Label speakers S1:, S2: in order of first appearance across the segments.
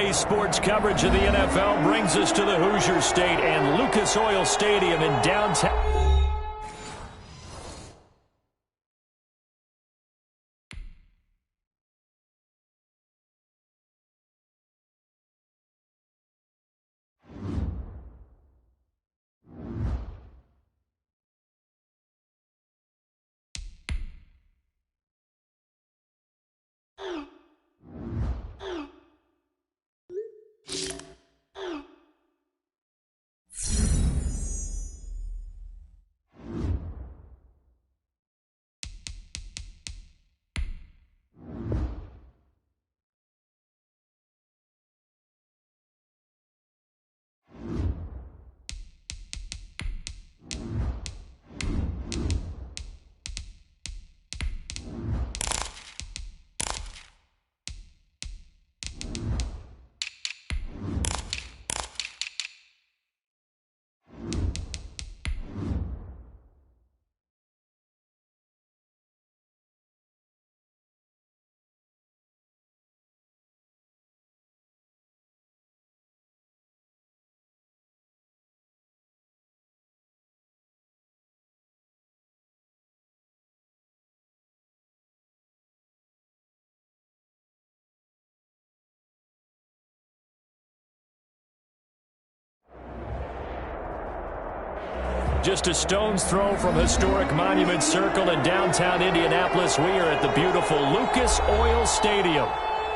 S1: Today's sports coverage of the NFL brings us to the Hoosier State and Lucas Oil Stadium in downtown. Just a stone's throw from historic Monument Circle in downtown Indianapolis, we are at the beautiful Lucas Oil Stadium.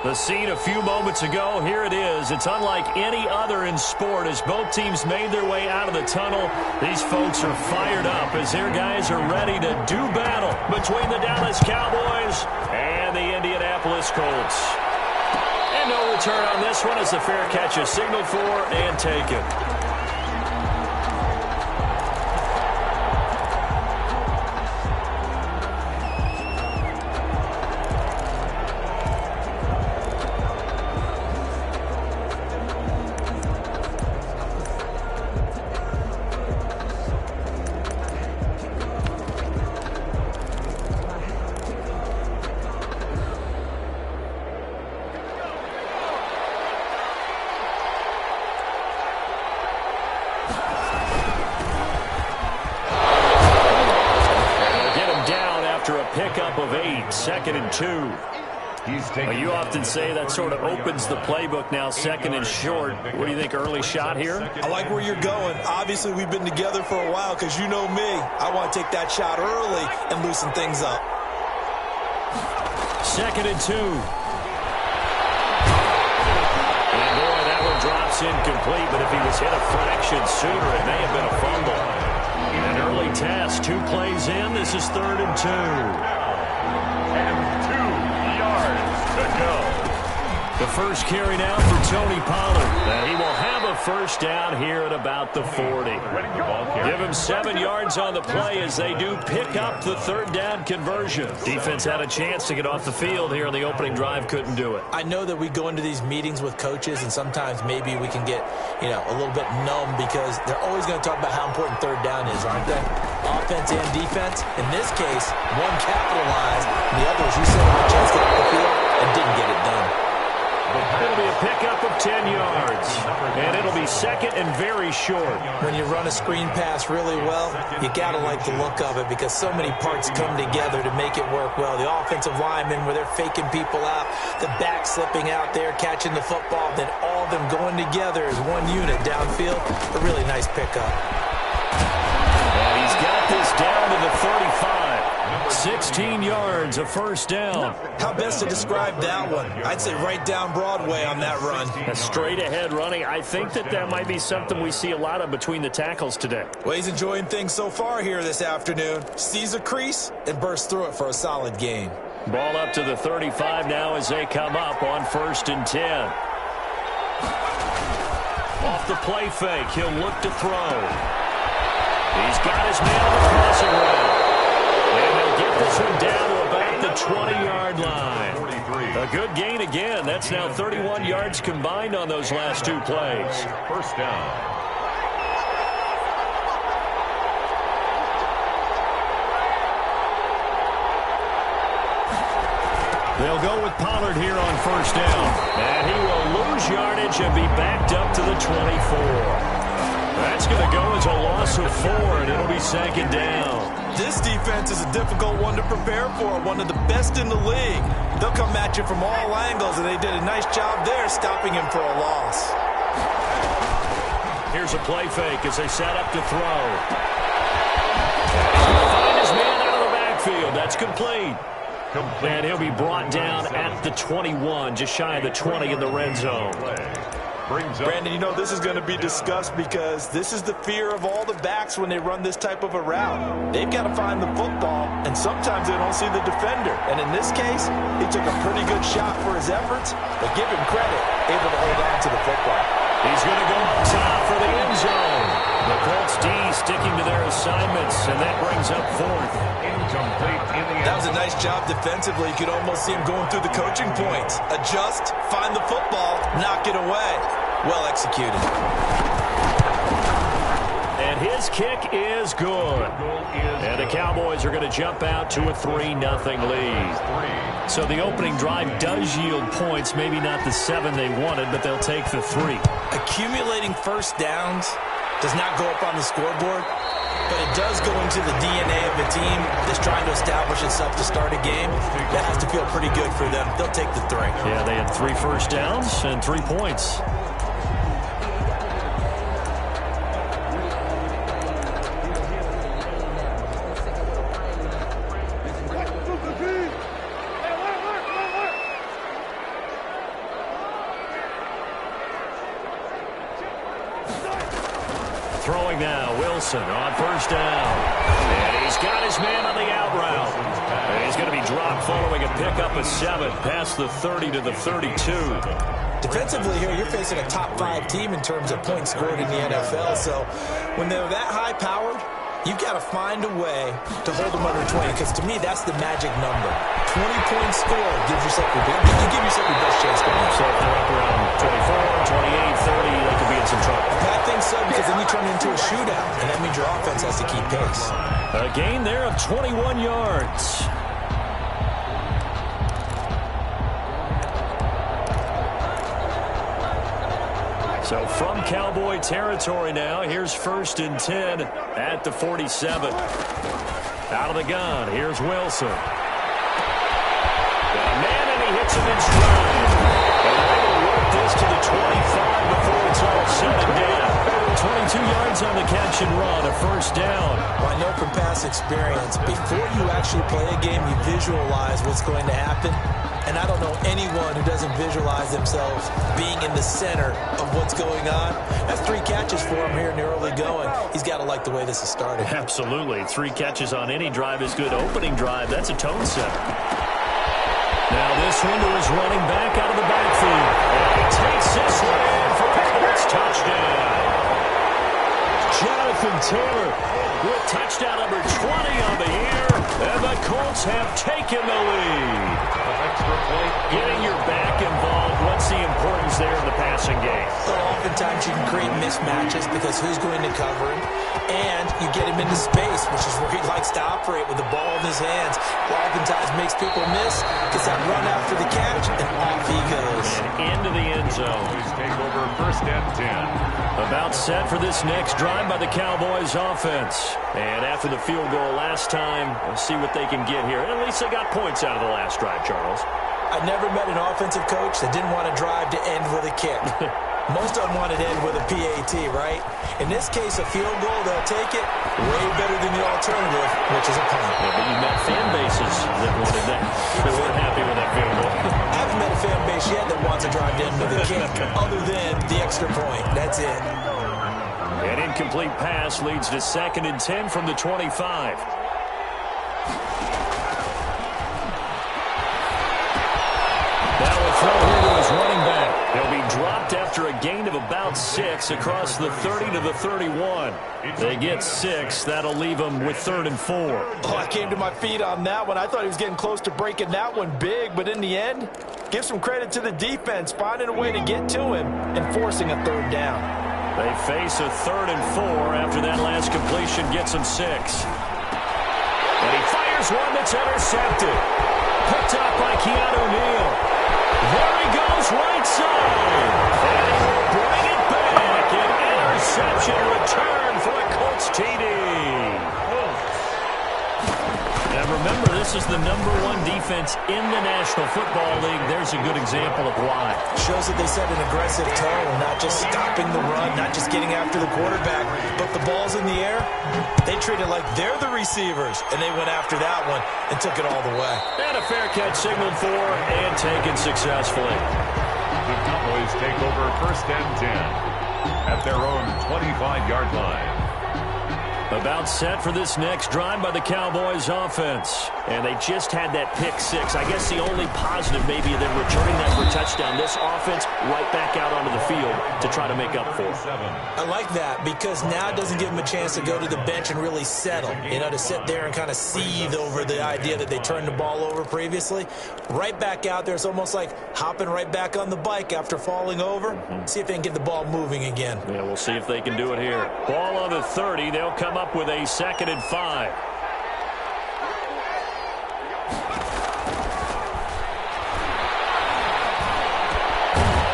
S1: The scene a few moments ago, here it is. It's unlike any other in sport as both teams made their way out of the tunnel. These folks are fired up as their guys are ready to do battle between the Dallas Cowboys and the Indianapolis Colts. And no return on this one as the fair catch is signaled for and taken. Pickup of 8, 2nd and 2. You often say that sort of opens the playbook now, 2nd and short. What do you think, early shot here?
S2: I like where you're going. Obviously, we've been together for a while because you know me. I want to take that shot early and loosen things up.
S1: 2nd and 2. And boy, that one drops incomplete, but if he was hit a fraction sooner, it may have been a fumble. An early test, 2 plays in. This is 3rd and 2.
S3: And 2 yards to go.
S1: The first carry now for Tony Pollard. And he will have a first down here at about the 40. Give him 7 yards on the play as they do pick up the 3rd down conversion. Defense had a chance to get off the field here in the opening drive, couldn't do it.
S2: I know that we go into these meetings with coaches and sometimes maybe we can get, a little bit numb because they're always going to talk about how important 3rd down is, aren't they? Offense and defense. In this case, one capitalized, and the others, you said, had a chance to get off the field and didn't get it done.
S1: It'll be a pickup of 10 yards, and it'll be 2nd and very short.
S2: When you run a screen pass really well, you got to like the look of it because so many parts come together to make it work well. The offensive linemen, where they're faking people out, the back slipping out there, catching the football, then all of them going together as one unit downfield. A really nice pickup.
S1: And he's got this down to the 35. 16 yards, a first down.
S2: How best to describe that one? I'd say right down Broadway on that run.
S1: A straight-ahead running. I think that might be something we see a lot of between the tackles today.
S2: Well, he's enjoying things so far here this afternoon. Sees a crease and bursts through it for a solid gain.
S1: Ball up to the 35 now as they come up on 1st and 10. Off the play fake, he'll look to throw. He's got his man on the crossing route. And they'll get this one down to about the 20-yard line. A good gain again. That's now 31 yards combined on those last 2 plays.
S3: First down.
S1: They'll go with Pollard here on first down. And he will lose yardage and be backed up to the 24. That's going to go as a loss of 4, and it'll be second down.
S2: This defense is a difficult one to prepare for, one of the best in the league. They'll come at you from all angles, and they did a nice job there stopping him for a loss.
S1: Here's a play fake as they set up to throw. He's going to find his man out of the backfield. That's complete. And he'll be brought down at the 21, just shy of the 20 in the red zone.
S2: Brandon, you know this is going to be discussed because this is the fear of all the backs when they run this type of a route. They've got to find the football, and sometimes they don't see the defender. And in this case, he took a pretty good shot for his efforts, but give him credit, able to hold on to the football.
S1: He's going to go up top for the end zone. The Colts D sticking to their assignments, and that brings up 4th.
S3: Incomplete in the end.
S2: That was a nice job defensively. You could almost see him going through the coaching points. Adjust, find the football, knock it away. Well executed.
S1: And his kick is good. And the Cowboys are going to jump out to a 3-0 lead. So the opening drive does yield points, maybe not the 7 they wanted, but they'll take the 3.
S2: Accumulating first downs does not go up on the scoreboard, but it does go into the DNA of a team that's trying to establish itself to start a game. That has to feel pretty good for them. They'll take the 3.
S1: Yeah, they had 3 first downs and 3 points. Throwing now, Wilson on first down. And he's got his man on the out route. And he's going to be dropped following a pickup of 7 past the 30 to the 32.
S2: Defensively here, you're facing a top 5 team in terms of points scored in the NFL. So when they're that high-powered, you've got to find a way to hold them under 20, because to me, that's the magic number. 20 points scored gives yourself your best chance to win.
S1: So if they're up around 24, 28, 30, they could be in some trouble.
S2: I think so, because then you turn it into a shootout, and that means your offense has to keep pace.
S1: A gain there of 21 yards. So from Cowboy territory now, here's 1st and 10 at the 47. Out of the gun, here's Wilson. Got a man, and he hits him in stride. And they will work this to the 25 before it's all said and done. 22 yards on the catch and run, a first down.
S2: Well, I know from past experience, before you actually play a game, you visualize what's going to happen. And I don't know anyone who doesn't visualize themselves being in the center of what's going on. That's 3 catches for him here in the early going. He's got to like the way this has started.
S1: Absolutely. 3 catches on any drive is good. Opening drive, that's a tone setter. Now this one to his running back out of the backfield. And he takes this one in for a Colts touchdown. Jonathan Taylor with touchdown number 20 on the year. And the Colts have taken the lead.
S3: Extra point.
S1: Getting your back involved, what's the importance there in the passing game?
S2: Well, oftentimes you can create mismatches because who's going to cover him, and you get him into space, which is where he likes to operate with the ball in his hands. Oftentimes makes people miss, gets that run after the catch, and off he goes.
S1: And into the end zone.
S3: Take over 1st and 10.
S1: About set for this next drive by the Cowboys offense. And after the field goal last time, we'll see what they can get here. And at least they got points out of the last drive, Charles.
S2: I never met an offensive coach that didn't want to drive to end with a kick. Most of them want it to end with a PAT, right? In this case, a field goal, they'll take it way better than the alternative, which is a punt.
S1: Yeah, but you met fan bases that wanted that. They weren't happy with that field goal.
S2: I haven't met a fan base yet that wants to drive to end with a kick, other than the extra point. That's it.
S1: An incomplete pass leads to 2nd and 10 from the 25. Now a throw here to his running back. He'll be dropped after a gain of about 6 across the 30 to the 31. They get 6. That'll leave them with 3rd and 4.
S2: Oh, I came to my feet on that one. I thought he was getting close to breaking that one big, but in the end, give some credit to the defense, finding a way to get to him and forcing a 3rd down.
S1: They face a 3rd and 4 after that last completion gets them 6. And he fires one that's intercepted. picked up by Keanu Neal. There he goes, right side. And he will bring it back. An interception return for a Colts TD. And remember, this is the #1 defense in the National Football League. There's a good example of why.
S2: Shows that they set an aggressive tone, not just stopping the run, not just getting after the quarterback, but the ball's in the air. They treat it like they're the receivers, and they went after that one and took it all the way.
S1: And a fair catch signaled for and taken successfully.
S3: The Cowboys take over 1st and 10 at their own 25-yard line.
S1: About set for this next drive by the Cowboys offense. And they just had that pick six. I guess the only positive maybe of them returning that for a touchdown. This offense right back out onto the field to try to make up for it.
S2: I like that because now it doesn't give them a chance to go to the bench and really settle. You know, to sit there and kind of seethe over the idea that they turned the ball over previously. Right back out there. It's almost like hopping right back on the bike after falling over. See if they can get the ball moving again.
S1: Yeah, we'll see if they can do it here. Ball on the 30. They'll come up with a 2nd and 5.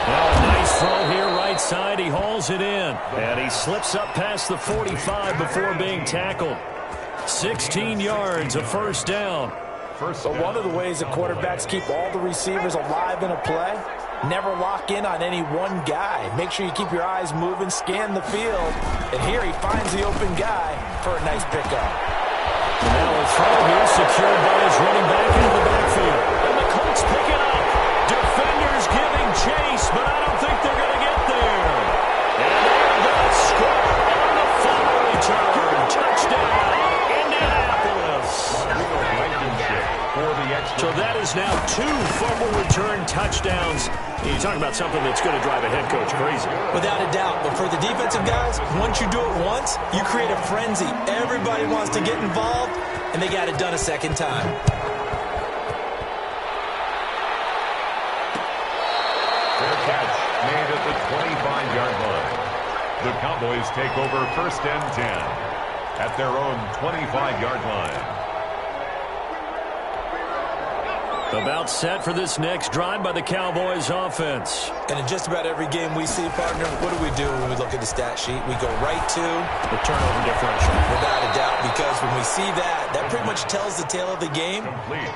S1: Now a nice throw here right side. He hauls it in. And he slips up past the 45 before being tackled. 16 yards, a 1st down.
S2: So one of the ways that quarterbacks keep all the receivers alive in a play, never lock in on any one guy. Make sure you keep your eyes moving, scan the field. And here he finds the open guy for a nice pickup.
S1: And now a throw here secured by his running back into the backfield. And the Colts pick it up. Defenders giving chase, but I don't think they're going to get there. And they're going to score on the fumble return. Touchdown, Indianapolis. So that is now 2 fumble return touchdowns. You talk about something that's going to drive a head coach crazy.
S2: Without a doubt. But for the defensive guys, once you do it once, you create a frenzy. Everybody wants to get involved, and they got it done a second time.
S3: Fair catch made at the 25-yard line. The Cowboys take over 1st and 10 at their own 25-yard line.
S1: About set for this next drive by the Cowboys offense.
S2: And in just about every game we see, partner, what do we do when we look at the stat sheet? We go right to
S1: the turnover differential.
S2: Without a doubt, because when we see that, that pretty much tells the tale of the game.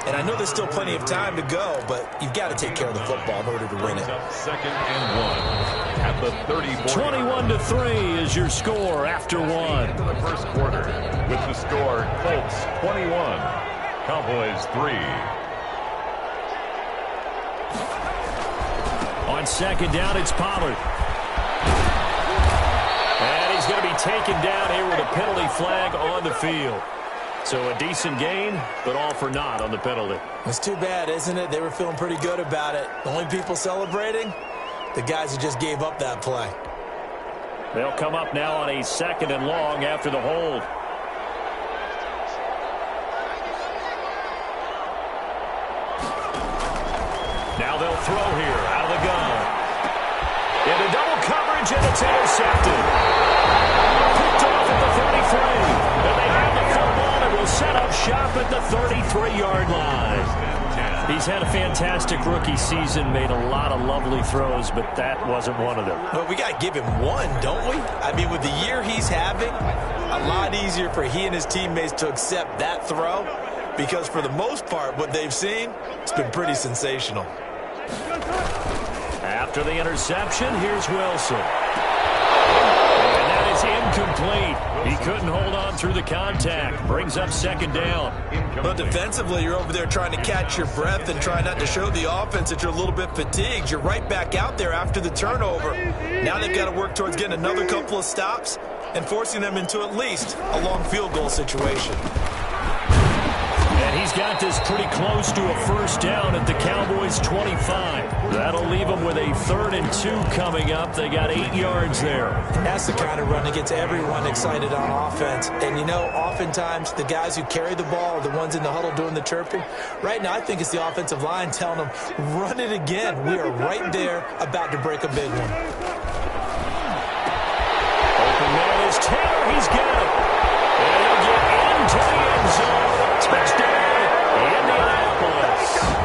S2: And I know there's still plenty of time to go, but you've got to take care of the football in order to win it.
S3: 2nd and 1 at the 34.
S1: 21-3 is your score after one.
S3: Into the 1st quarter with the score Colts 21, Cowboys 3.
S1: On 2nd down, it's Pollard. And he's going to be taken down here with a penalty flag on the field. So a decent gain, but all for naught on the penalty.
S2: It's too bad, isn't it? They were feeling pretty good about it. The only people celebrating, the guys who just gave up that play.
S1: They'll come up now on a 2nd and long after the hold. Now they'll throw here out of the gun. Into double coverage, and it's intercepted. Picked off at the 33. And they have the football and will set up shop at the 33-yard line. He's had a fantastic rookie season, made a lot of lovely throws, but that wasn't one of them.
S2: But we got to give him one, don't we? I mean, with the year he's having, a lot easier for he and his teammates to accept that throw, because for the most part, what they've seen, it's been pretty sensational.
S1: After the interception, here's Wilson. And that is incomplete. He couldn't hold on through the contact. Brings up 2nd down.
S2: But defensively, you're over there trying to catch your breath and try not to show the offense that you're a little bit fatigued. You're right back out there after the turnover. Now they've got to work towards getting another couple of stops and forcing them into at least a long field goal situation.
S1: And he's got this pretty close to a 1st down at the Cowboys' 25. That'll leave them with a 3rd and 2 coming up. They got 8 yards there.
S2: That's the kind of run that gets everyone excited on offense. And, you know, oftentimes the guys who carry the ball are the ones in the huddle doing the chirping. Right now, I think it's the offensive line telling them, run it again. We are right there about to break a big one.
S1: Open man is Taylor. He's got it. And he'll get into the end zone. Touchdown, Indianapolis.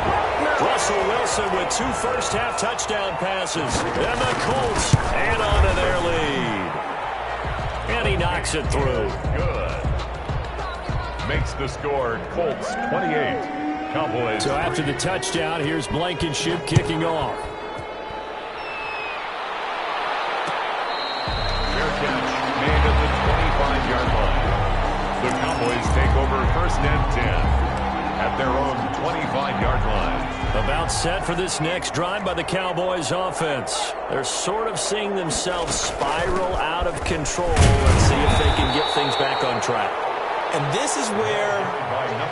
S1: 2 first-half touchdown passes. And the Colts add on to their lead. And he knocks it through.
S3: Good. Makes the score Colts 28. Cowboys.
S1: So after the touchdown, here's Blankenship kicking off.
S3: Fair catch made at the 25-yard line. The Cowboys take over first and 10 at their own 25-yard line.
S1: About set for this next drive by the Cowboys offense. They're sort of seeing themselves spiral out of control. Let's see if they can get things back on track.
S2: And this is where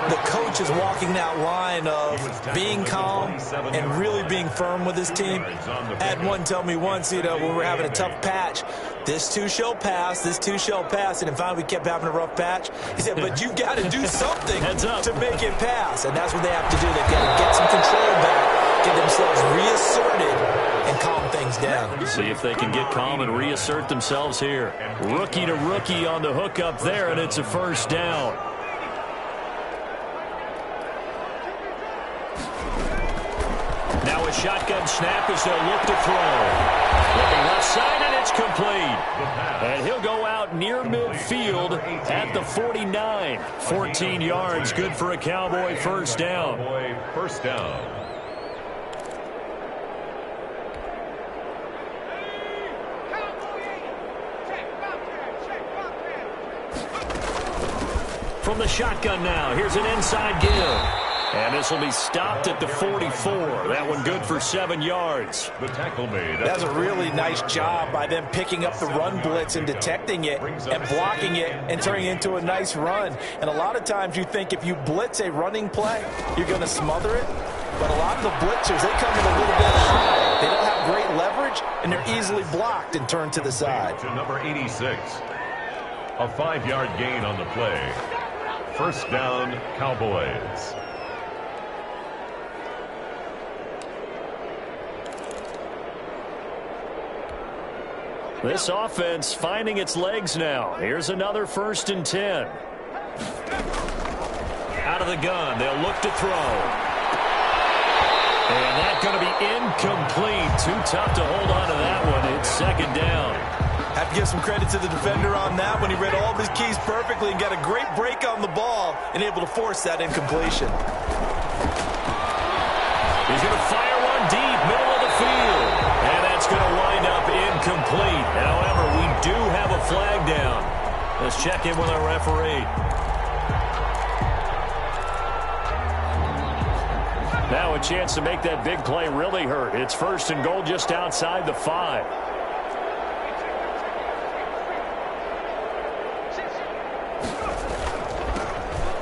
S2: the coach is walking that line of being calm and really being firm with his team. I had one tell me once, when we're having a tough patch, this too shall pass, this too shall pass. And finally we kept having a rough patch. He said, but you got to do something to make it pass. And that's what they have to do. They've got to get some control back, get themselves reasserted, and calm things down.
S1: See if they can get calm and reassert themselves here. Rookie to rookie on the hook up there, and it's a first down. Now a shotgun snap as they'll look to throw. Looking left side, and it's complete. And he'll go out near midfield at the 49. 14 yards, good for a Cowboy first down.
S3: First down.
S1: From the shotgun now, here's an inside give. And this will be stopped at the 44. That one good for 7 yards.
S3: The tackle made.
S2: That's a really nice job by them picking up the run blitz and detecting it and blocking it and turning it into a nice run. And a lot of times you think if you blitz a running play, you're going to smother it. But a lot of the blitzers, they come in a little bit high. They don't have great leverage, and they're easily blocked and turned to the side.
S3: To number 86. A 5-yard gain on the play. First down, Cowboys.
S1: This offense finding its legs now. Here's another 1st and 10. Out of the gun, they'll look to throw. And that's going to be incomplete. Too tough to hold on to that one. It's 2nd down.
S2: Have to give some credit to the defender on that when he read all of his keys perfectly and got a great break on the ball and able to force that incompletion.
S1: He's going to fire one deep, middle of the field. And that's going to wind up incomplete. However, we do have a flag down. Let's check in with our referee. Now a chance to make that big play really hurt. It's 1st and goal just outside the 5.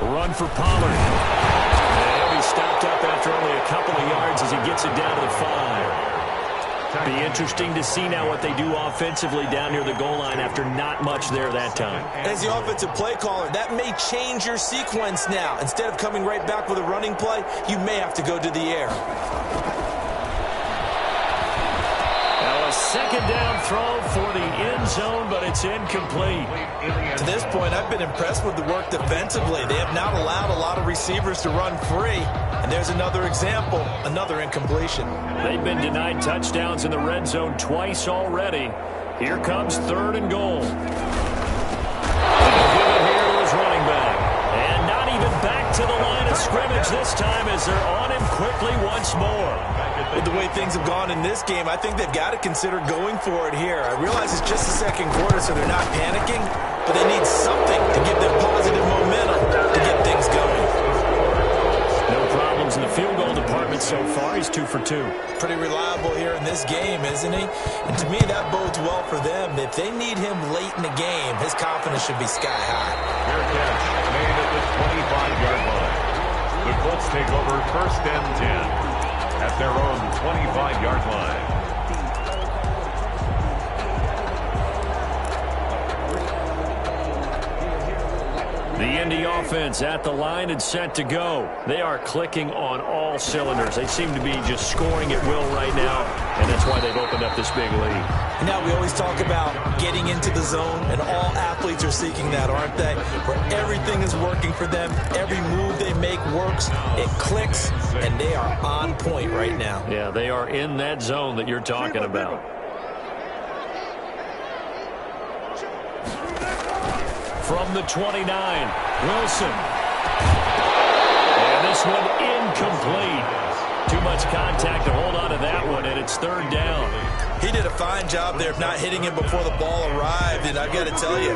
S1: Run for Pollard. And he'll be stopped up after only a couple of yards as he gets it down to the 5. Be interesting to see now what they do offensively down near the goal line after not much there that time.
S2: As the offensive play caller, that may change your sequence now. Instead of coming right back with a running play, you may have to go to the air.
S1: Now a 2nd down throw for the end zone, but it's incomplete.
S2: To this point, I've been impressed with the work defensively. They have not allowed a lot of receivers to run free. And there's another example, another incompletion.
S1: They've been denied touchdowns in the red zone twice already. Here comes 3rd and goal. He'll give it here to his running back. And not even back to the line of scrimmage this time as they're on him quickly once more.
S2: With the way things have gone in this game, I think they've got to consider going for it here. I realize it's just the 2nd quarter, so they're not panicking, but they need something to give them positive momentum to get things going.
S1: No problems in the field goal department so far. He's 2 for 2.
S2: Pretty reliable here in this game, isn't he? And to me, that bodes well for them. If they need him late in the game, his confidence should be sky high.
S3: Fair catch made at the 25-yard line. The Colts take over 1st and 10 at their own 25-yard line.
S1: The Indy offense at the line and set to go. They are clicking on all cylinders. They seem to be just scoring at will right now, and that's why they've opened up this big lead.
S2: Now, we always talk about getting into the zone, and all athletes are seeking that, aren't they? Where everything is working for them, every move they make works, it clicks, and they are on point right now.
S1: Yeah, they are in that zone that you're talking about. From the 29, Wilson. And this one incomplete. Too much contact to hold on to that one, and it's third down.
S2: He did a fine job there of not hitting him before the ball arrived, and I've got to tell you,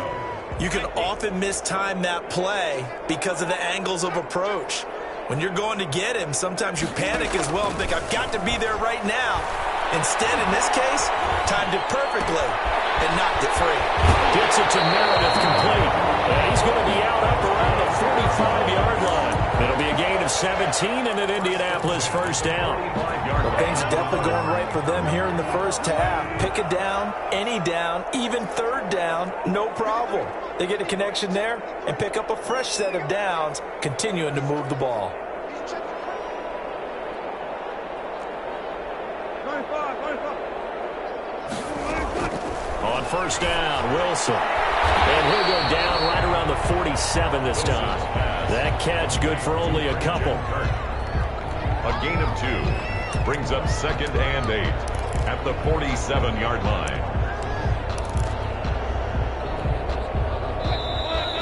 S2: you can often mistime that play because of the angles of approach. When you're going to get him, sometimes you panic as well and think, I've got to be there right now. Instead, in this case, timed it perfectly and knocked it free.
S1: Gets it to Meredith complete. And he's going to be out up around the 45-yard line. It'll be a gain of 17 and an Indianapolis first down.
S2: Well, things are definitely going right for them here in the first half. Pick a down, any down, even third down, no problem. They get a connection there and pick up a fresh set of downs, continuing to move the ball.
S1: On first down, Wilson. And he'll go down right around the 47 this time. That catch good for only a couple.
S3: A gain of 2 brings up 2nd and 8 at the 47-yard line.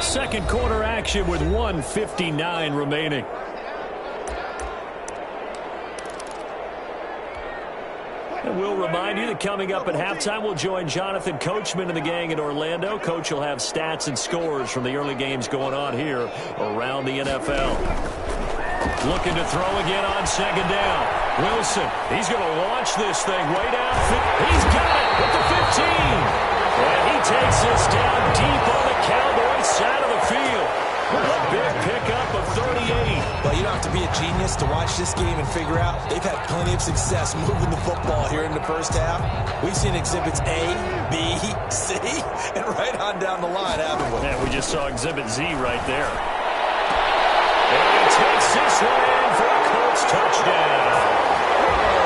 S1: Second quarter action with 1:59 remaining. And we'll remind you that coming up at halftime, we'll join Jonathan Coachman and the gang in Orlando. Coach will have stats and scores from the early games going on here around the NFL. Looking to throw again on second down. Wilson, he's going to launch this thing way down. He's got it at the 15. And he takes this down deep on the Cowboys side of the field. A big pickup of 38.
S2: Well, you don't have to be a genius to watch this game and figure out they've had plenty of success moving the football here in the first half. We've seen exhibits A, B, C, and right on down the line, haven't we?
S1: Yeah, we just saw exhibit Z right there. And he takes this one in for a Colts touchdown.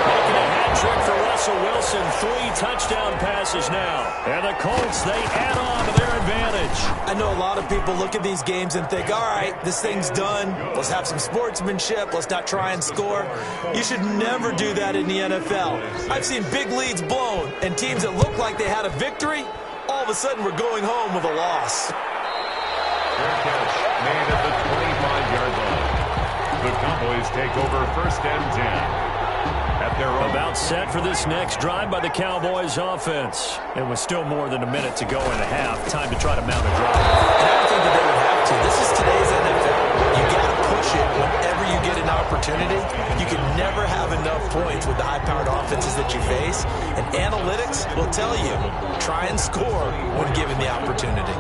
S1: Making a hat trick for Russell Wilson. 3 touchdown passes now. And the Colts, they add on to their advantage.
S2: I know a lot of people look at these games and think, all right, this thing's done. Let's have some sportsmanship. Let's not try and score. You should never do that in the NFL. I've seen big leads blown and teams that look like they had a victory, all of a sudden we're going home with a loss.
S3: Fair catch made at the 25-yard line. The Cowboys take over 1st and 10.
S1: About set for this next drive by the Cowboys offense. And with still more than a minute to go in the half, time to try to mount a drive.
S2: And I don't think that they would have to. This is today's NFL. You got to push it whenever you get an opportunity. You can never have enough points with the high-powered offenses that you face. And analytics will tell you, try and score when given the opportunity.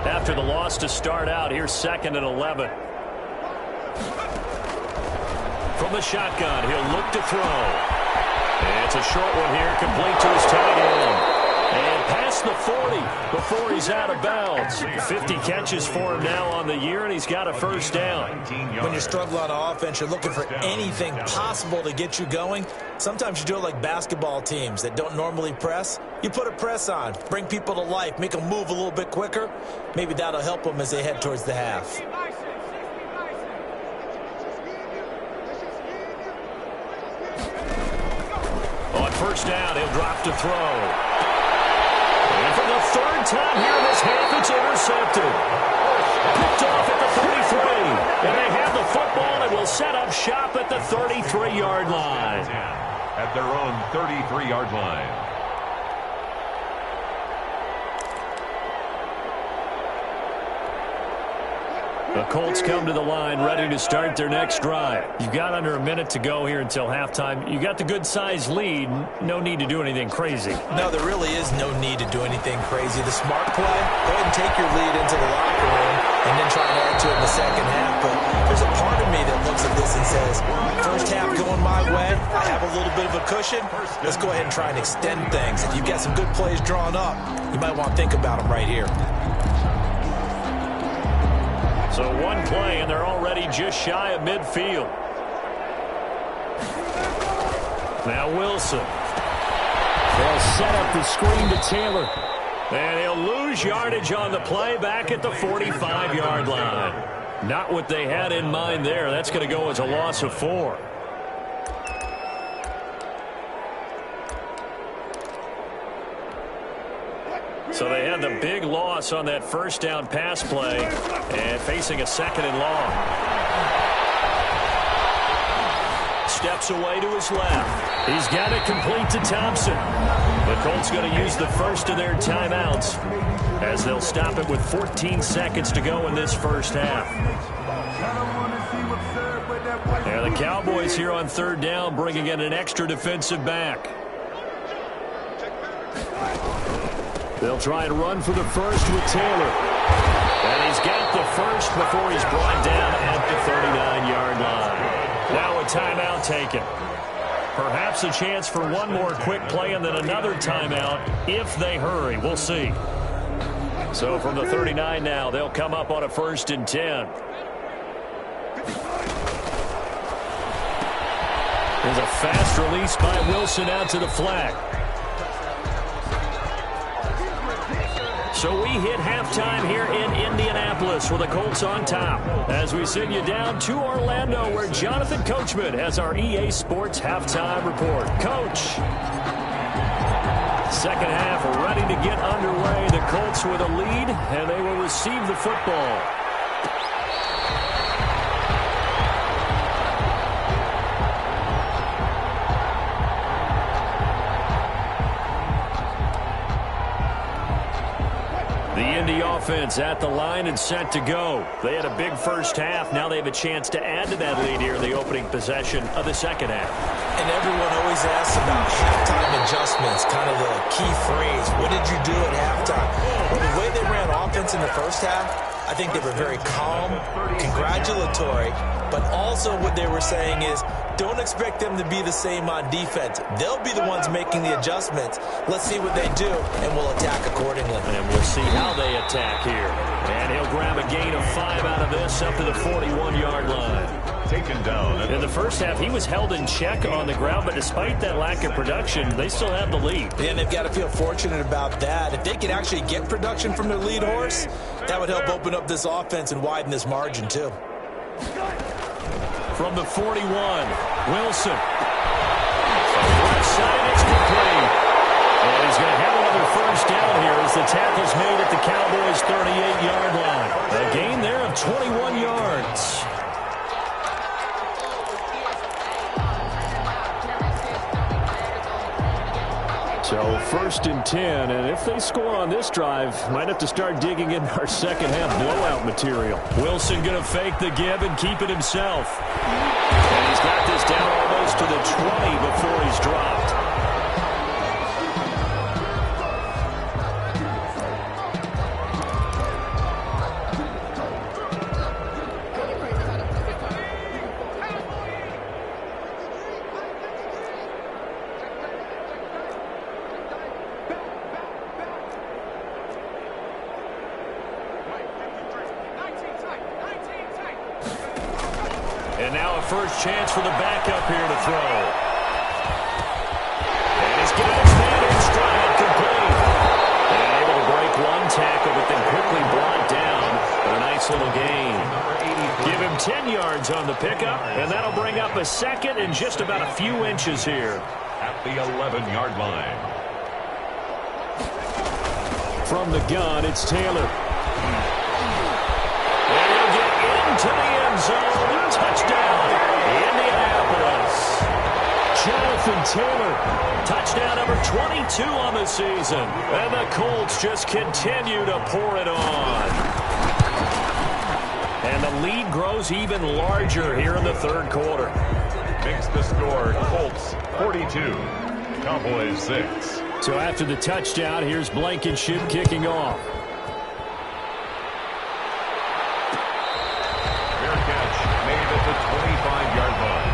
S1: After the loss to start out, here's 2nd and 11. From the shotgun, he'll look to throw. And it's a short one here, complete to his tight end. And past the 40 before he's out of bounds. 50 catches for him now on the year, and he's got a first down.
S2: When you struggle on offense, you're looking for anything possible to get you going. Sometimes you do it like basketball teams that don't normally press. You put a press on, bring people to life, make them move a little bit quicker. Maybe that'll help them as they head towards the half.
S1: On first down, he'll drop to throw. And for the 3rd time here in this half, it's intercepted. Picked off at the 33. And they have the football and will set up shop at the 33-yard line.
S3: At their own 33-yard line.
S1: The Colts come to the line ready to start their next drive. You've got under a minute to go here until halftime. You got the good-sized lead. No need to do anything crazy.
S2: No, there really is no need to do anything crazy. The smart play, go ahead and take your lead into the locker room and then try and add to it in the second half. But there's a part of me that looks at this and says, first half going my way, I have a little bit of a cushion. Let's go ahead and try and extend things. If you've got some good plays drawn up, you might want to think about them right here.
S1: So one play, and they're already just shy of midfield. Now Wilson. They'll set up the screen to Taylor. And he'll lose yardage on the play back at the 45-yard line. Not what they had in mind there. That's going to go as a loss of 4. So they had the big loss on that first down pass play and facing a 2nd and long. Steps away to his left. He's got it complete to Thompson. The Colts going to use the first of their timeouts as they'll stop it with 14 seconds to go in this first half. Yeah, the Cowboys here on 3rd down bringing in an extra defensive back. They'll try and run for the first with Taylor. And he's got the first before he's brought down at the 39-yard line. Now a timeout taken. Perhaps a chance for one more quick play and then another timeout if they hurry. We'll see. So from the 39 now, they'll come up on a 1st and 10. There's a fast release by Wilson out to the flag. So we hit halftime here in Indianapolis with the Colts on top as we send you down to Orlando where Jonathan Coachman has our EA Sports halftime report. Coach, second half ready to get underway. The Colts with a lead, and they will receive the football. The Indy offense at the line and set to go. They had a big first half. Now they have a chance to add to that lead here in the opening possession of the second half.
S2: And everyone always asks about halftime adjustments, kind of the key phrase. What did you do at halftime? Well, the way they ran offense in the first half, I think they were very calm, congratulatory, but also what they were saying is, don't expect them to be the same on defense. They'll be the ones making the adjustments. Let's see what they do, and we'll attack accordingly.
S1: And we'll see how they attack here. And he'll grab a gain of 5 out of this up to the 41-yard line.
S3: Taken down.
S1: In the first half, he was held in check on the ground, but despite that lack of production, they still have the lead.
S2: And they've got to feel fortunate about that. If they can actually get production from their lead horse, that would help open up this offense and widen this margin, too.
S1: From the 41, Wilson. Left side, it's complete. And he's going to have another first down here as the tackle's made at the Cowboys' 38-yard line. A gain there of 21 yards. So 1st and 10, and if they score on this drive, might have to start digging in our second half blowout material. Wilson going to fake the give and keep it himself. And he's got this down almost to the 20 before he's dropped. And now a first chance for the backup here to throw. And he's got his man in stride, complete. And able to break one tackle, but then quickly brought down for a nice little gain. Give him 10 yards on the pickup, and that'll bring up a second and just about a few inches here.
S3: At the 11-yard line.
S1: From the gun, it's Taylor. And he'll get into the end zone. Touchdown, Indianapolis. Jonathan Taylor, touchdown number 22 on the season. And the Colts just continue to pour it on. And the lead grows even larger here in the third quarter.
S3: Makes the score Colts 42, Cowboys 6.
S1: So after the touchdown, here's Blankenship kicking off.
S3: At the 25-yard line.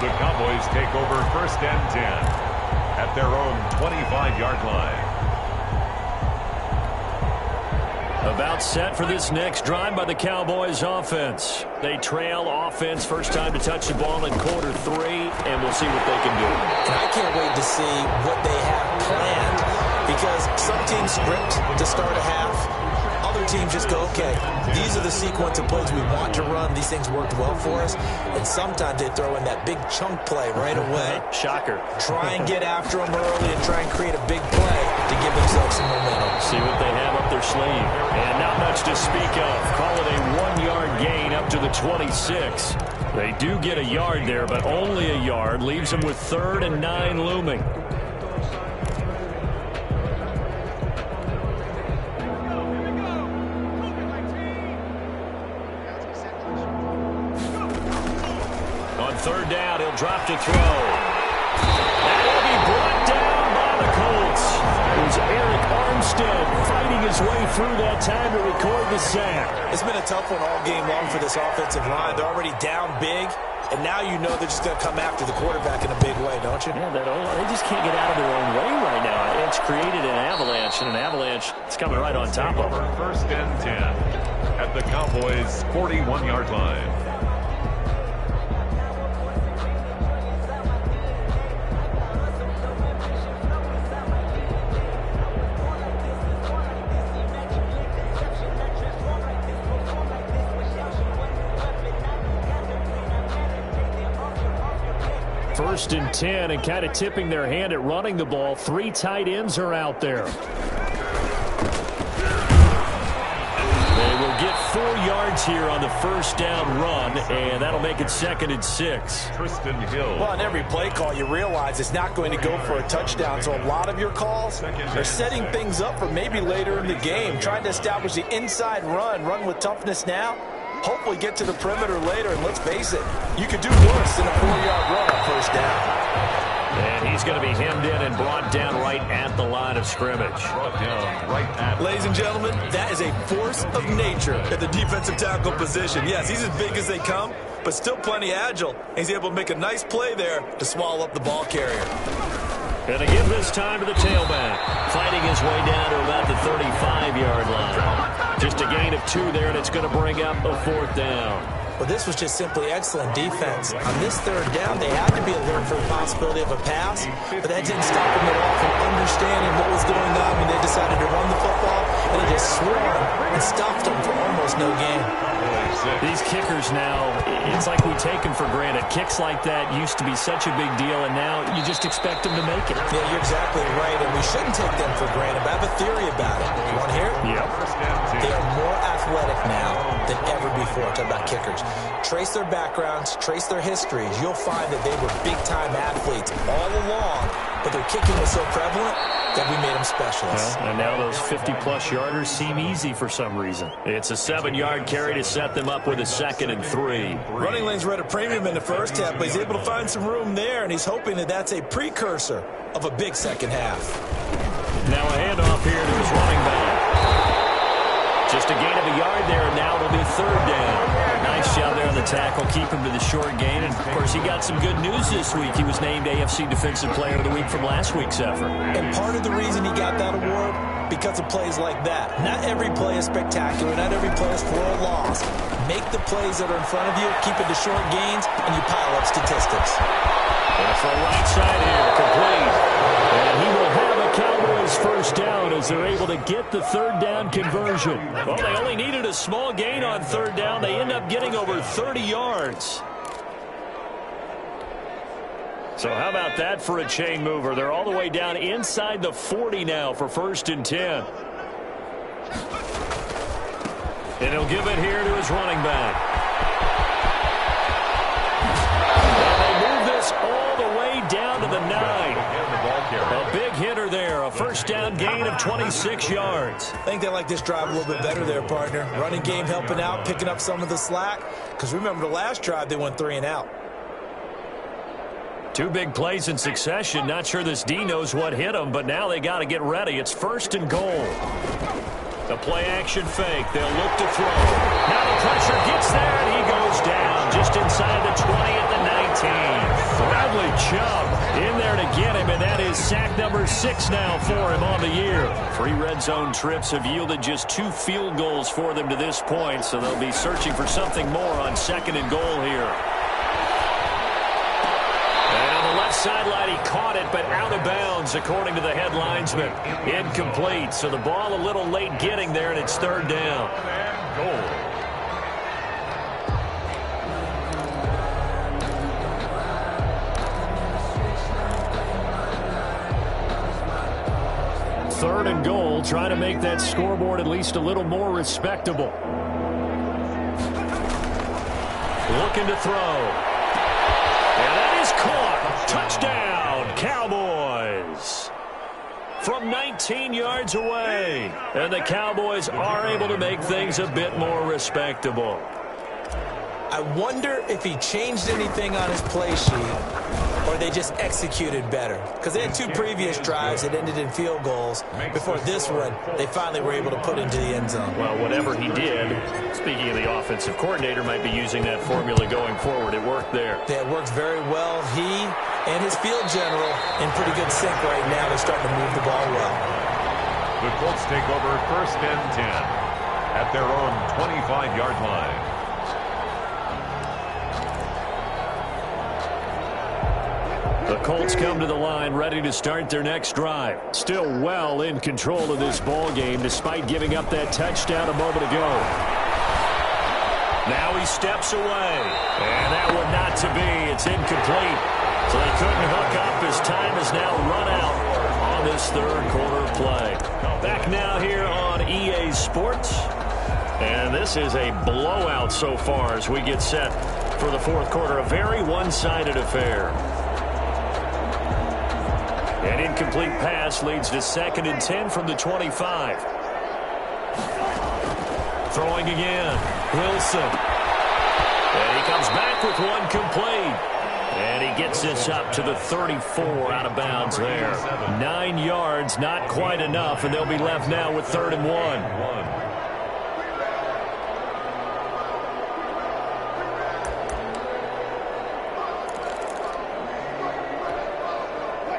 S3: The Cowboys take over 1st and 10 at their own 25-yard line.
S1: About set for this next drive by the Cowboys offense. They trail offense, first time to touch the ball in quarter 3, and we'll see what they can do.
S2: And I can't wait to see what they have planned, because some teams script to start a half. Other teams just go, okay, these are the sequence of plays we want to run. These things worked well for us. And sometimes they throw in that big chunk play right away.
S1: Shocker.
S2: Try and get after them early and try and create a big play to give themselves some momentum.
S1: See what they have up their sleeve. And not much to speak of. Call it a 1-yard gain up to the 26. They do get a yard there, but only a yard. Leaves them with 3rd and 9 looming. On 3rd down, he'll drop to throw. And he'll be brought down by the Colts. It was Eric Armstead fighting his way through that time to record the sack.
S2: It's been a tough one all game long for this offensive line. They're already down big, and now you know they're just going to come after the quarterback in a big way, don't you?
S1: Yeah, they just can't get out of their own way right now. It's created an avalanche, and an avalanche is coming right on top of them.
S3: 1st and 10 at the Cowboys' 41-yard line.
S1: First and 10, and kind of tipping their hand at running the ball. 3 tight ends are out there. They will get 4 yards here on the first down run, and that'll make it 2nd and 6.
S3: Tristan Hill.
S2: Well, on every play call, you realize it's not going to go for a touchdown. So a lot of your calls are setting things up for maybe later in the game, trying to establish the inside run with toughness now. Hopefully get to the perimeter later, and let's face it, you could do worse than a 4-yard run on first down.
S1: And he's going to be hemmed in and brought down right at the line of scrimmage.
S3: Brought down right at.
S2: Ladies and gentlemen, that is a force of nature at the defensive tackle position. Yes, he's as big as they come, but still plenty agile. He's able to make a nice play there to swallow up the ball carrier.
S1: And to give this time to the tailback, fighting his way down to about the 35-yard line. Just a gain of 2 there, and it's going to bring up a 4th down.
S2: Well, this was just simply excellent defense. On this 3rd down, they had to be alert for the possibility of a pass, but that didn't stop them at all from understanding what was going on when they decided to run the football, and they just swarmed and stopped them for almost no gain.
S1: These kickers now, it's like we take them for granted. Kicks like that used to be such a big deal, and now you just expect them to make it.
S2: Yeah, you're exactly right, and we shouldn't take them for granted, but I have a theory about it. You want to hear it?
S1: Yep.
S2: They are more athletic now than ever before. Talk about kickers. Trace their backgrounds, trace their histories. You'll find that they were big-time athletes all along, but their kicking was so prevalent that we made them specialists.
S1: Well, and now those 50-plus yarders seem easy for some reason. It's a 7-yard carry to set them up with a 2nd and 3.
S2: Running lanes were at a premium in the first half, but he's able to find some room there, and he's hoping that that's a precursor of a big second half.
S1: Now a handoff here to his running back. Just a gain of a yard there, and now it'll be 3rd down. Nice job there on the tackle, keep him to the short gain. And, of course, he got some good news this week. He was named AFC Defensive Player of the Week from last week's effort.
S2: And part of the reason he got that award, because of plays like that. Not every play is spectacular. Not every play is for a loss. Make the plays that are in front of you, keep it to short gains, and you pile up statistics.
S1: And from right side here, complete. And he will have a Cowboys first down as they're able to get the 3rd down conversion. Well, they only needed a small gain on 3rd down. They end up getting over 30 yards. So how about that for a chain mover? They're all the way down inside the 40 now for 1st and 10. And he'll give it here to his running back. And they move this all the way down to the 9. A big hitter there. A first down gain of 26 yards.
S2: I think they like this drive a little bit better there, partner. Running game helping out, picking up some of the slack. Because remember the last drive, they went 3 and out.
S1: 2 big plays in succession. Not sure this D knows what hit him, but now they got to get ready. It's 1st and goal. The play-action fake. They'll look to throw. Now the pressure gets there, and he goes down just inside the 20 at the 19. Bradley Chubb in there to get him, and that is is sack number 6 now for him on the year. 3 red zone trips have yielded just 2 field goals for them to this point, so they'll be searching for something more on 2nd and goal here. And on the left sideline, he caught it, but out of bounds, according to the head linesman. Incomplete, so the ball a little late getting there, and it's 3rd down.
S3: And goal.
S1: 3rd and goal, trying to make that scoreboard at least a little more respectable. Looking to throw. And that is caught. Touchdown, Cowboys. From 19 yards away. And the Cowboys are able to make things a bit more respectable.
S2: I wonder if he changed anything on his play sheet or they just executed better. Because they had 2 previous drives that ended in field goals. Before this one, they finally were able to put into the end zone.
S1: Well, whatever he did, speaking of the offensive coordinator, might be using that formula going forward. It worked there.
S2: Yeah, it works very well. He and his field general in pretty good sync right now. They're starting to move the ball well.
S3: The Colts take over 1st and 10 at their own 25-yard line.
S1: The Colts come to the line ready to start their next drive. Still well in control of this ball game despite giving up that touchdown a moment ago. Now he steps away. And that one not to be. It's incomplete. So they couldn't hook up as time has now run out on this 3rd quarter play. Back now here on EA Sports. And this is a blowout so far as we get set for the 4th quarter. A very one-sided affair. An incomplete pass leads to 2nd and 10 from the 25. Throwing again. Wilson. And he comes back with one complete. And he gets this up to the 34 out of bounds there. 9 yards, not quite enough, and they'll be left now with 3rd and 1.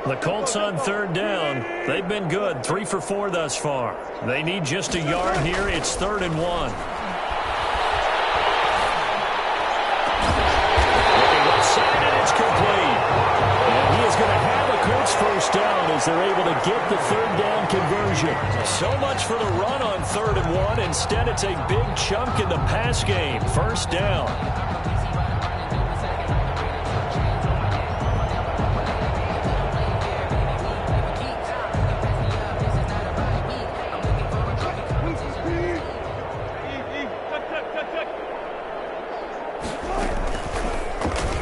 S1: The Colts on 3rd down. They've been good. 3 for 4 thus far. They need just a yard here. It's 3rd and 1. Looking left side, and it's complete. And he is going to have a Colts 1st down as they're able to get the 3rd down conversion. So much for the run on 3rd and 1. Instead, it's a big chunk in the pass game. 1st down.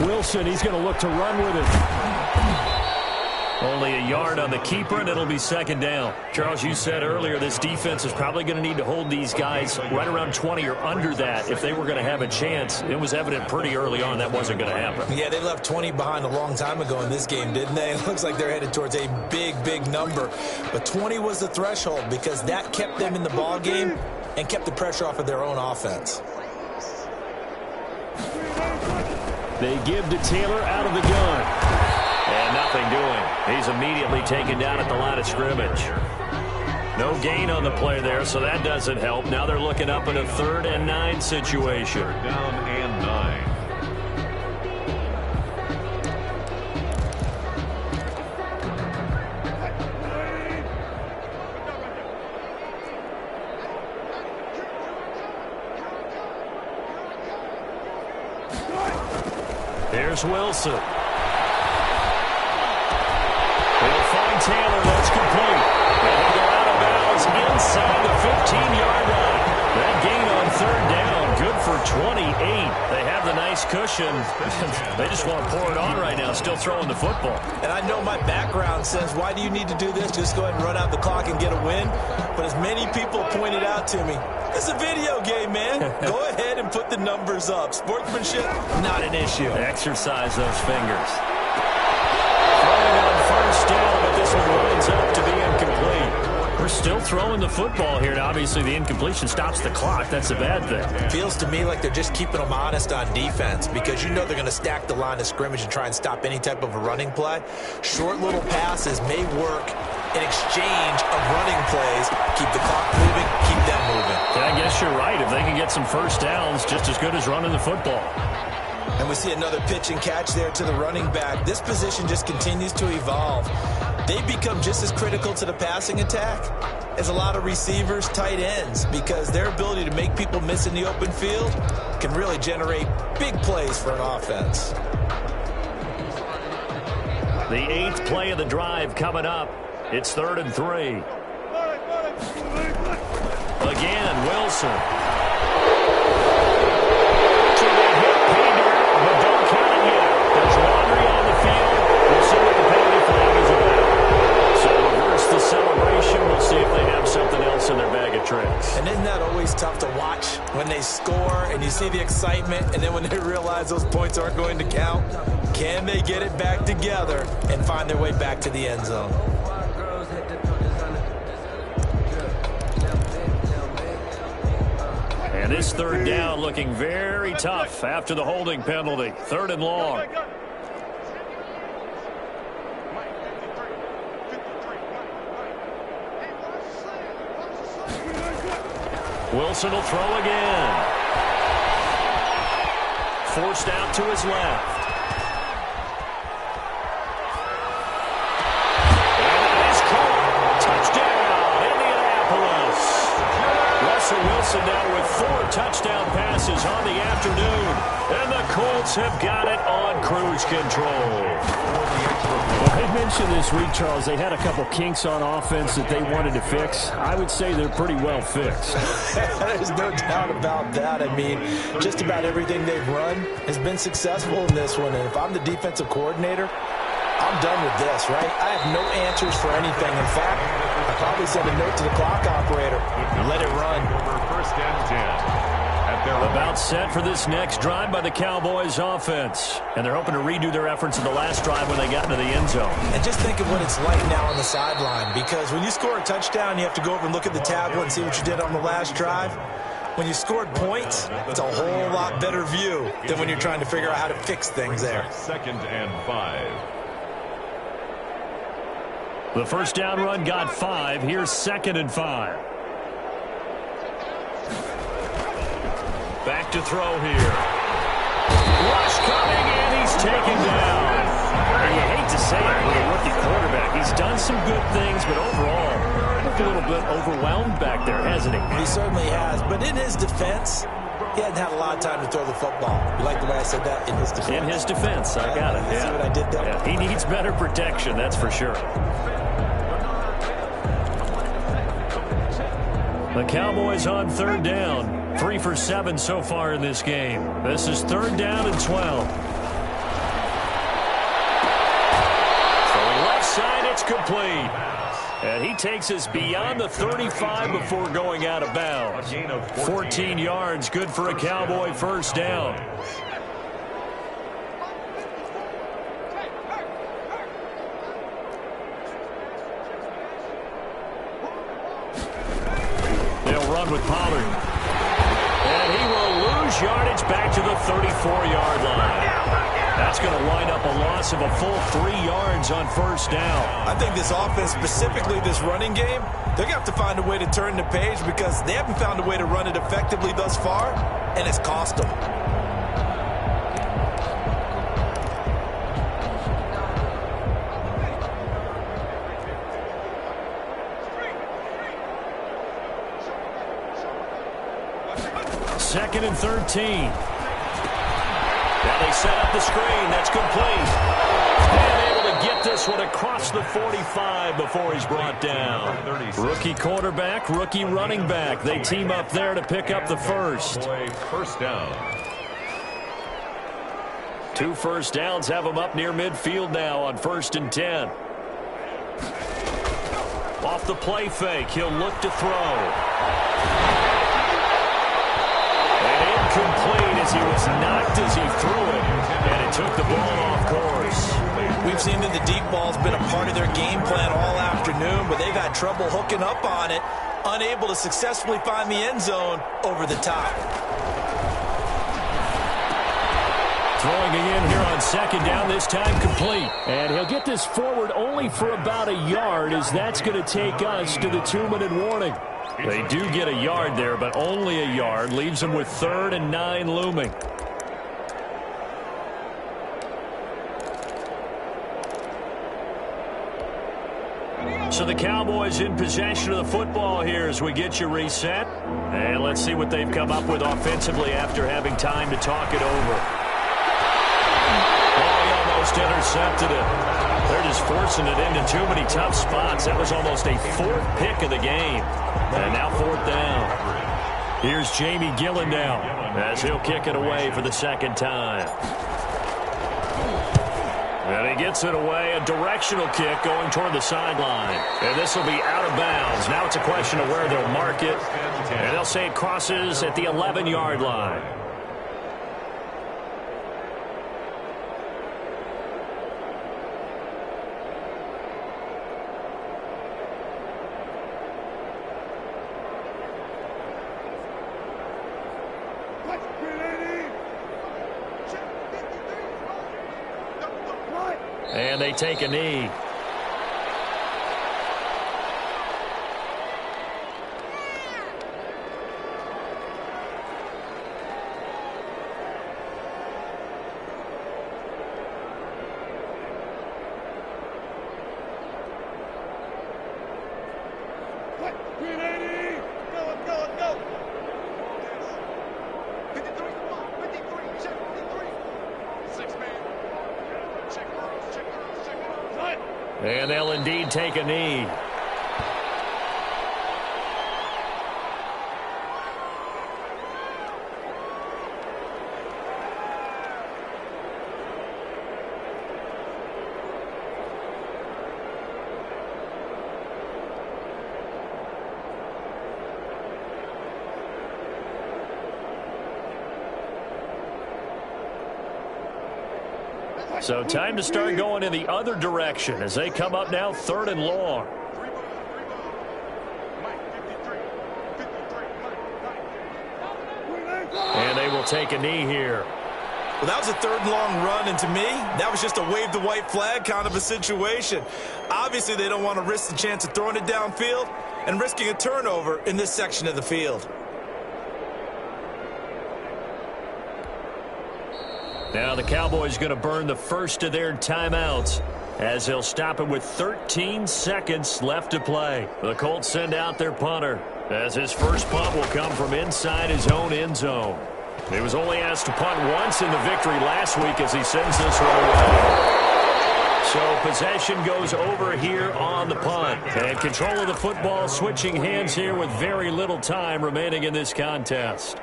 S1: Wilson, he's going to look to run with it. Only a yard on the keeper, and it'll be 2nd down. Charles, you said earlier this defense is probably going to need to hold these guys right around 20 or under that if they were going to have a chance. It was evident pretty early on that wasn't going to happen.
S2: Yeah, they left 20 behind a long time ago in this game, didn't they? It looks like they're headed towards a big, big number. But 20 was the threshold because that kept them in the ball game and kept the pressure off of their own offense.
S1: They give to Taylor out of the gun. And nothing doing. He's immediately taken down at the line of scrimmage. No gain on the play there, so that doesn't help. Now they're looking up in a 3rd and 9 situation.
S3: 3rd down and 9.
S1: Here's Wilson. They'll find Taylor. That's complete. And he'll go out of bounds inside the 15-yard line. That gain on 3rd down, good for 28. They have the nice cushion. They just want to pour it on right now, still throwing the football.
S2: And I know my background says, why do you need to do this? Just go ahead and run out the clock and get a win. But as many people pointed out to me, it's a video game, man. Go ahead and put the numbers up. Sportsmanship, not an issue.
S1: Exercise those fingers. Throwing on 1st down, but this one winds up to be incomplete. We're still throwing the football here. Now, obviously, the incompletion stops the clock. That's a bad thing.
S2: Feels to me like they're just keeping them honest on defense because you know they're going to stack the line of scrimmage and try and stop any type of a running play. Short little passes may work in exchange of running plays. Keep the clock moving, keep them moving.
S1: Yeah, I guess you're right. If they can get some first downs, just as good as running the football.
S2: And we see another pitch and catch there to the running back. This position just continues to evolve. They become just as critical to the passing attack as a lot of receivers, tight ends, because their ability to make people miss in the open field can really generate big plays for an offense.
S1: The 8th play of the drive coming up. It's 3rd and 3. Again, Wilson. But don't count it yet. There's laundry on the field. We'll see what the penalty flag is about. So reverse the celebration. We'll see if they have something else in their bag of tricks.
S2: And isn't that always tough to watch when they score and you see the excitement and then when they realize those points aren't going to count? Can they get it back together and find their way back to the end zone?
S1: And this 3rd down looking very tough after the holding penalty. 3rd and long. Wilson will throw again. Forced out to his left. Russell Wilson now with 4 touchdown passes on the afternoon. And the Colts have got it on cruise control.
S4: Well, they mentioned this week, Charles, they had a couple kinks on offense that they wanted to fix. I would say they're pretty well fixed.
S2: There's no doubt about that. I mean, just about everything they've run has been successful in this one. And if I'm the defensive coordinator, I'm done with this, right? I have no answers for anything. In fact, I probably send a note to the clock operator and let it run.
S3: First and 10.
S1: About set for this next drive by the Cowboys offense. And they're hoping to redo their efforts in the last drive when they got into the end zone.
S2: And just think of what it's like now on the sideline, because when you score a touchdown, you have to go over and look at the tablet and see what you did on the last drive. When you scored points, it's a whole lot better view than when you're trying to figure out how to fix things there.
S3: 2nd and 5.
S1: The first down run got 5. Here's 2nd and 5. Back to throw here. Rush coming, and he's taken down. And you hate to say it with a rookie quarterback. He's done some good things, but overall, looked a little bit overwhelmed back there, hasn't he?
S2: He certainly has. But in his defense, he hadn't had a lot of time to throw the football. You like the way I said that? In his defense.
S1: In his defense. I got it.
S2: Yeah. See what I did there?
S1: Yeah. He needs better protection, that's for sure. The Cowboys on 3rd down. 3 for 7 so far in this game. This is 3rd down and 12. Throwing left side, it's complete. And he takes us beyond the 35 before going out of bounds. 14 yards, good for a Cowboy first down. They'll run with Pollard. And he will lose yardage back to the 34-yard line. That's going to wind up a loss of a full 3 yards on first down.
S2: I think this offense, specifically this running game, they're going to have to find a way to turn the page because they haven't found a way to run it effectively thus far, and it's cost them.
S1: Second and 13. Now they set up the screen. That's complete. And able to get this one across the 45 before he's brought down. Rookie quarterback, rookie running back. They team up there to pick up the first.
S3: First down.
S1: 2 first downs have him up near midfield now on 1st and 10. Off the play fake, he'll look to throw. Incomplete as he was knocked as he threw it, and it took the ball off course.
S2: We've seen that the deep ball's been a part of their game plan all afternoon. afternoon, but they've had trouble hooking up on it, unable to successfully find the end zone over the top.
S1: Throwing again here on second down, this time complete.
S4: And he'll get this forward only for about a yard, as that's going to take us to the 2-minute warning.
S1: They do get a yard there, but only a yard. Leaves them with 3rd and 9 looming. So the Cowboys in possession of the football here as we get you reset. And let's see what they've come up with offensively after having time to talk it over. Oh, he almost intercepted it. They're just forcing it into too many tough spots. That was almost a 4th pick of the game. And now 4th down. Here's Jamie Gillen now as he'll kick it away for the 2nd time. And he gets it away, a directional kick going toward the sideline. And this will be out of bounds. Now it's a question of where they'll mark it. And they'll say it crosses at the 11-yard line. And they take a knee. And they'll indeed take a knee. So time to start going in the other direction as they come up now 3rd and long. And they will take a knee here.
S2: Well, that was a 3rd and long run, and to me, that was just a wave the white flag kind of a situation. Obviously, they don't want to risk the chance of throwing it downfield and risking a turnover in this section of the field.
S1: Now the Cowboys going to burn the first of their timeouts as they'll stop it with 13 seconds left to play. The Colts send out their punter as his first punt will come from inside his own end zone. He was only asked to punt once in the victory last week as he sends this one away. So possession goes over here on the punt. And control of the football switching hands here with very little time remaining in this contest.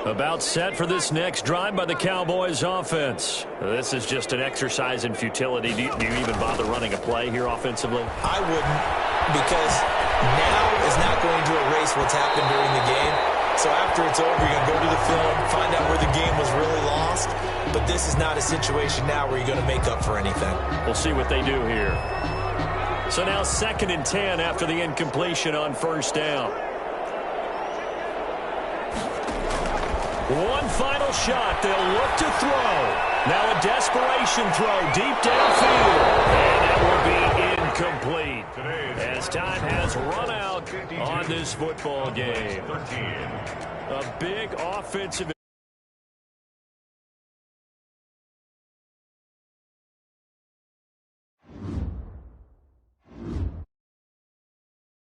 S1: About set for this next drive by the Cowboys offense. This is just an exercise in futility. Do you even bother running a play here offensively?
S2: I wouldn't, because now is not going to erase what's happened during the game. So after it's over, you're going to go to the film, find out where the game was really lost. But this is not a situation now where you're going to make up for anything.
S1: We'll see what they do here. So now 2nd and 10 after the incompletion on 1st down. One final shot. They'll look to throw. Now a desperation throw deep downfield. And that will be incomplete as time has run out on this football game. A big offensive